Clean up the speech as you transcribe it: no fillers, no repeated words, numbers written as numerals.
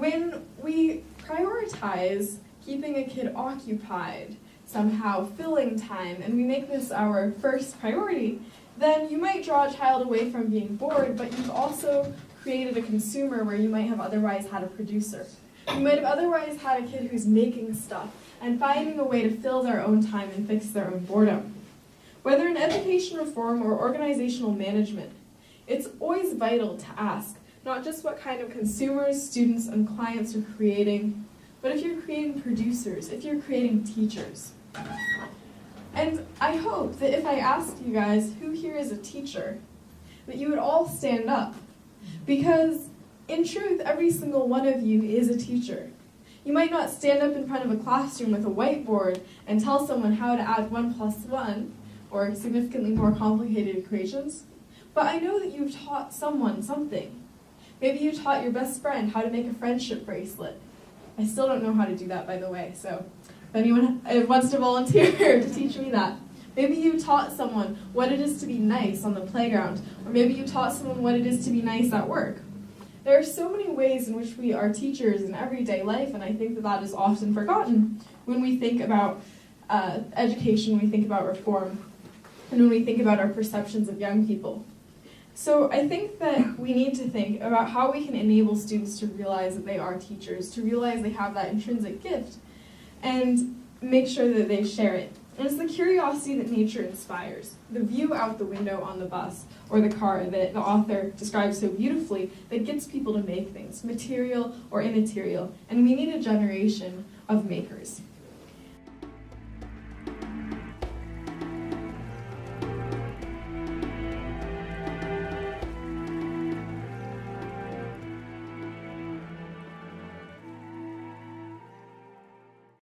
When we prioritize keeping a kid occupied, somehow filling time, and we make this our first priority, then you might draw a child away from being bored, but you've also created a consumer where you might have otherwise had a producer. You might have otherwise had a kid who's making stuff and finding a way to fill their own time and fix their own boredom. Whether in education reform or organizational management, it's always vital to ask not just what kind of consumers, students, and clients you're creating, but if you're creating producers, if you're creating teachers. And I hope that if I asked you guys who here is a teacher, that you would all stand up. Because in truth, every single one of you is a teacher. You might not stand up in front of a classroom with a whiteboard and tell someone how to add 1 plus 1, or significantly more complicated equations, but I know that you've taught someone something. Maybe you taught your best friend how to make a friendship bracelet. I still don't know how to do that, by the way, so if anyone wants to volunteer to teach me that. Maybe you taught someone what it is to be nice on the playground, or maybe you taught someone what it is to be nice at work. There are so many ways in which we are teachers in everyday life, and I think that that is often forgotten when we think about education, when we think about reform, and when we think about our perceptions of young people. So I think that we need to think about how we can enable students to realize that they are teachers, to realize they have that intrinsic gift, and make sure that they share it. And it's the curiosity that nature inspires, the view out the window on the bus or the car that the author describes so beautifully that gets people to make things, material or immaterial, and we need a generation of makers.